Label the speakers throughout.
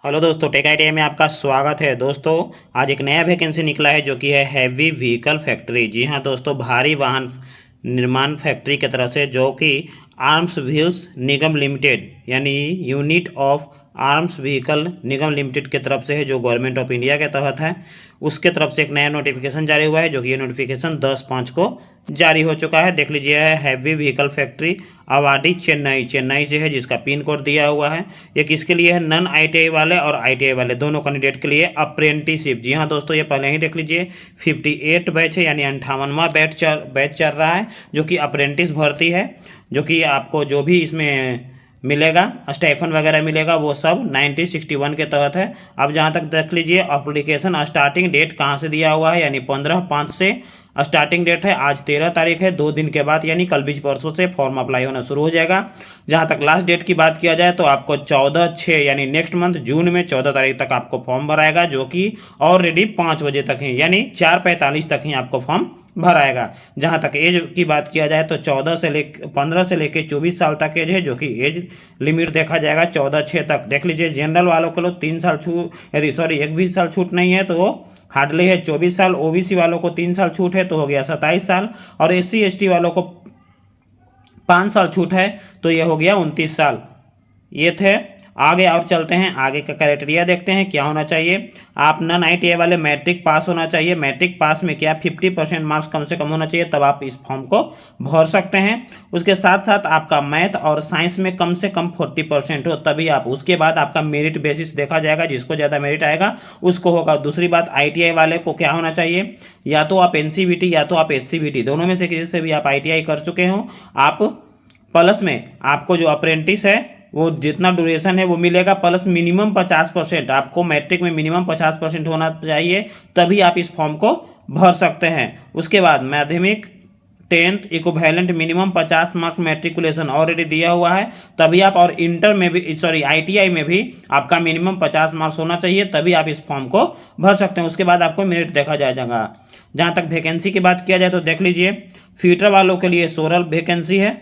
Speaker 1: Hello दोस्तों, take ITI में आपका स्वागत है। दोस्तों, आज एक नया वैकेंसी निकला है जो कि है हैवी व्हीकल फैक्ट्री। जी हाँ दोस्तों, भारी वाहन निर्माण फैक्ट्री की तरफ से, जो कि आर्म्स व्हील्स निगम लिमिटेड यानी unit of arms vehicle Nigam limited की तरफ से है, जो गवर्नमेंट ऑफ इंडिया के तहत है। उसके तरफ से एक नया नोटिफिकेशन जारी हुआ है, जो कि ये नोटिफिकेशन 10/5 को जारी हो चुका है। देख लीजिए, है heavy vehicle factory Avadi Chennai से है, जिसका पिन कोड दिया हुआ है। ये किसके लिए है? नॉन आईटीआई वाले और आईटीआई वाले दोनों कैंडिडेट के लिए अप्रेंटिसशिप। जी हाँ दोस्तों, ये पहले ही देख लीजिए 58 बैच है, यानी 58वां बैच चल रहा है, जो कि अप्रेंटिस भर्ती है। जो कि आपको जो भी इसमें मिलेगा, स्टाइफन वगैरह मिलेगा, वो सब 1961 के तहत है। अब जहाँ तक देख लीजिए, एप्लीकेशन स्टार्टिंग डेट कहाँ से दिया हुआ है, यानी 15/5 से स्टार्टिंग डेट है। आज 13 तारीख है, 2 दिन के बाद यानी कल बीच परसों से फॉर्म अप्लाई होना शुरू हो जाएगा। जहाँ तक लास्ट डेट की बात किया जाए तो आपको 14/6 यानी नेक्स्ट मंथ जून में 14 तारीख तक आपको फॉर्म भराएगा, जो कि ऑलरेडी 5 बजे तक है, यानी 4:45 तक ही आपको फॉर्म भराएगा। जहाँ तक एज की बात किया जाए तो 15 से लेकर 24 साल तक एज है, जो कि एज लिमिट देखा जाएगा 14/6 तक। देख लीजिए, जनरल वालों के लोग 3 साल छूट, यदि सॉरी 1 भी साल छूट नहीं है तो वो हार्डली है 24 साल। ओबीसी वालों को 3 साल छूट है तो हो गया 27 साल, और एससी एसटी वालों को 5 साल छूट है तो ये हो गया 29 साल। ये थे। आगे और चलते हैं, आगे का क्राइटेरिया देखते हैं क्या होना चाहिए। आप नॉन आईटीआई वाले मैट्रिक पास होना चाहिए। मैट्रिक पास में क्या 50% मार्क्स कम से कम होना चाहिए, तब आप इस फॉर्म को भर सकते हैं। उसके साथ साथ आपका मैथ और साइंस में कम से कम 40% हो, तभी आप, उसके बाद आपका मेरिट बेसिस देखा जाएगा, जिसको ज़्यादा मेरिट आएगा उसको होगा। दूसरी बात, आईटीआई वाले को क्या होना चाहिए, या तो आप एनसीवीटी या तो आप एचसीवीटी, दोनों में से किसी से भी आप आईटीआई कर चुके हो। आप प्लस में आपको जो अप्रेंटिस है वो जितना ड्यूरेशन है वो मिलेगा, प्लस मिनिमम 50%, आपको मैट्रिक में मिनिमम 50% होना चाहिए, तभी आप इस फॉर्म को भर सकते हैं। उसके बाद माध्यमिक 10th equivalent minimum 50 marks matriculation already दिया हुआ है, तभी आप, और इंटर में भी, सॉरी आईटीआई में भी आपका मिनिमम 50 मार्क्स होना चाहिए, तभी आप इस फॉर्म को भर सकते हैं। उसके बाद आपको मेरिट देखा जाएगा। जहाँ तक वैकेंसी की बात किया जाए तो देख लीजिए, फीटर वालों के लिए 16 वैकेंसी है।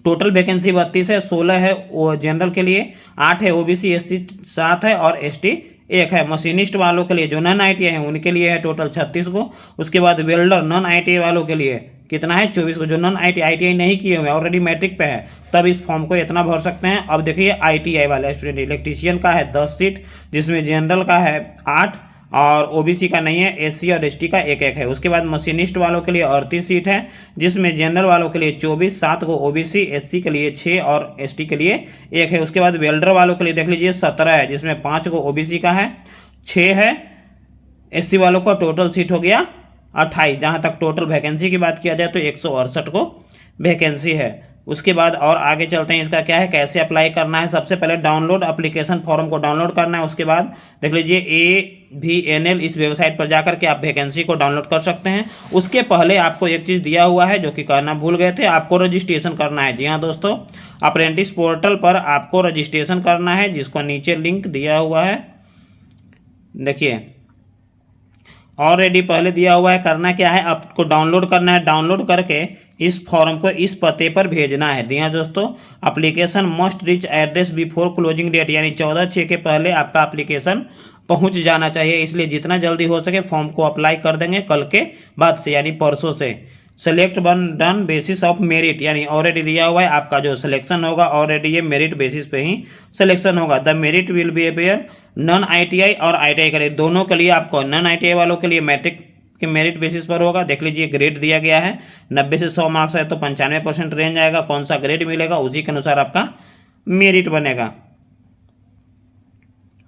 Speaker 1: टोटल वैकेंसी 32 है, 16 है वो जनरल के लिए, 8 है ओबीसी एससी 7 है, और एसटी 1 है। मशीनिस्ट वालों के लिए जो नॉन आईटीआई है उनके लिए है टोटल 36 को। उसके बाद वेल्डर नॉन आईटीआई वालों के लिए कितना है, 24 को। जो नॉन आईटीआई नहीं किए हुए ऑलरेडी मैट्रिक पे है, तब इस फॉर्म को इतना भर सकते हैं। अब देखिए, आईटीआई वाले स्टूडेंट, इलेक्ट्रीशियन का है 10 सीट, जिसमें जनरल का है 8 और ओबीसी का नहीं है, एससी और एसटी का 1-1 है। उसके बाद मशीनिस्ट वालों के लिए 38 सीट है, जिसमें जनरल वालों के लिए 24, 7 को ओबीसी, एससी के लिए 6 और एसटी के लिए 1 है। उसके बाद वेल्डर वालों के लिए देख लीजिए 17 है, जिसमें 5 को ओबीसी का है, 6 है एससी वालों का। टोटल सीट हो गया 28। जहाँ तक टोटल वैकेंसी की बात किया जाए तो 168 को वैकेंसी है। उसके बाद और आगे चलते हैं, इसका क्या है, कैसे अप्लाई करना है। सबसे पहले डाउनलोड एप्लीकेशन फॉर्म को डाउनलोड करना है। उसके बाद देख लीजिए AVNL इस वेबसाइट पर जाकर के आप वैकेंसी को डाउनलोड कर सकते हैं। उसके पहले आपको एक चीज़ दिया हुआ है जो कि करना भूल गए थे, आपको रजिस्ट्रेशन करना है। जी हाँ दोस्तों, अप्रेंटिस पोर्टल पर आपको रजिस्ट्रेशन करना है, जिसको नीचे लिंक दिया हुआ है, देखिए ऑलरेडी पहले दिया हुआ है। करना क्या है, आपको डाउनलोड करना है। डाउनलोड करके इस फॉर्म को इस पते पर भेजना है। जी हाँ दोस्तों, application must reach address before closing date, यानी 14/6 के पहले आपका एप्लीकेशन पहुंच जाना चाहिए। इसलिए जितना जल्दी हो सके फॉर्म को अप्लाई कर देंगे कल के बाद से, यानी परसों से। Select done basis of merit, यानी ऑलरेडी दिया हुआ है, आपका जो सिलेक्शन होगा ऑलरेडी ये मेरिट बेसिस पे ही सिलेक्शन होगा। The merit will be appear non ITI और आईटीआई के लिए, दोनों के लिए आपको, नॉन आईटीआई वालों के लिए मैट्रिक के मेरिट बेसिस पर होगा। देख लीजिए, ग्रेड दिया गया है, 90 से 100 मार्क्स है तो 95% रेंज आएगा। कौन सा ग्रेड मिलेगा उसी के अनुसार आपका मेरिट बनेगा।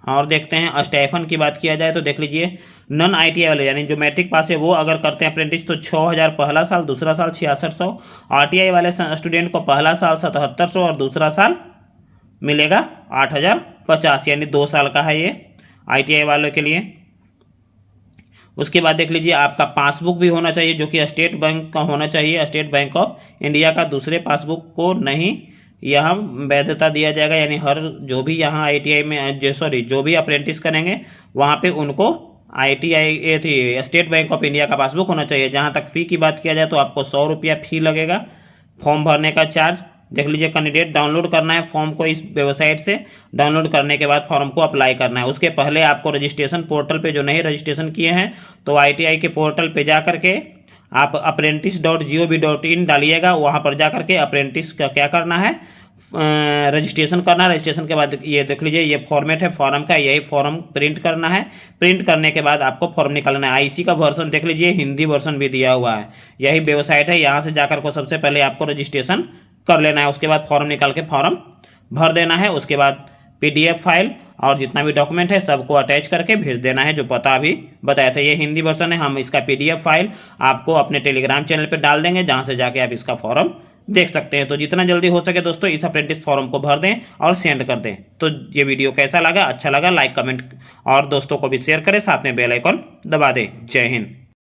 Speaker 1: और देखते हैं स्टाइफन की बात किया जाए तो देख लीजिए, नॉन आईटीआई वाले यानी जो मैट्रिक पास है वो अगर करते हैं अप्रेंटिस तो 6000 पहला साल, दूसरा साल 6600। आरटीआई वाले स्टूडेंट को पहला साल 7700 और दूसरा साल मिलेगा 8050, यानी 2 साल का है ये आईटीआई वालों के लिए। उसके बाद देख लीजिए, आपका पासबुक भी होना चाहिए, जो कि स्टेट बैंक का होना चाहिए, स्टेट बैंक ऑफ इंडिया का। दूसरे पासबुक को नहीं यहाँ वैधता दिया जाएगा, यानी हर जो भी यहाँ आईटीआई में जो भी अप्रेंटिस करेंगे वहाँ पे उनको आईटीआई थी स्टेट बैंक ऑफ इंडिया का पासबुक होना चाहिए। जहाँ तक फ़ी की बात किया जाए तो आपको 100 रुपया फ़ी लगेगा फॉर्म भरने का चार्ज। देख लीजिए कैंडिडेट डाउनलोड करना है फॉर्म को इस वेबसाइट से। डाउनलोड करने के बाद फॉर्म को अप्लाई करना है। उसके पहले आपको रजिस्ट्रेशन पोर्टल पे जो नहीं रजिस्ट्रेशन किए हैं तो ITI के पोर्टल पे जा करके आप apprentice.gov.in डालिएगा। वहाँ पर जा करके अप्रेंटिस का क्या करना है, रजिस्ट्रेशन करना है। रजिस्ट्रेशन के बाद ये देख लीजिए ये फॉर्मेट है फॉर्म का, यही फॉर्म प्रिंट करना है। प्रिंट करने के बाद आपको फॉर्म निकालना है। IC का वर्जन देख लीजिए, हिंदी वर्जन भी दिया हुआ है। यही वेबसाइट है, यहाँ से जाकर को सबसे पहले आपको रजिस्ट्रेशन कर लेना है। उसके बाद फॉर्म निकाल के फॉर्म भर देना है। उसके बाद PDF फाइल और जितना भी डॉक्यूमेंट है सबको अटैच करके भेज देना है, जो पता अभी बताया था। ये हिंदी वर्जन है, हम इसका PDF फाइल आपको अपने टेलीग्राम चैनल पे डाल देंगे, जहाँ से जाके आप इसका फॉर्म देख सकते हैं। तो जितना जल्दी हो सके दोस्तों इस अप्रेंटिस फॉर्म को भर दें और सेंड कर दें। तो ये वीडियो कैसा लगा, अच्छा लगा लाइक कमेंट और दोस्तों को भी शेयर करें, साथ में बेल आइकन दबा दें। जय हिंद।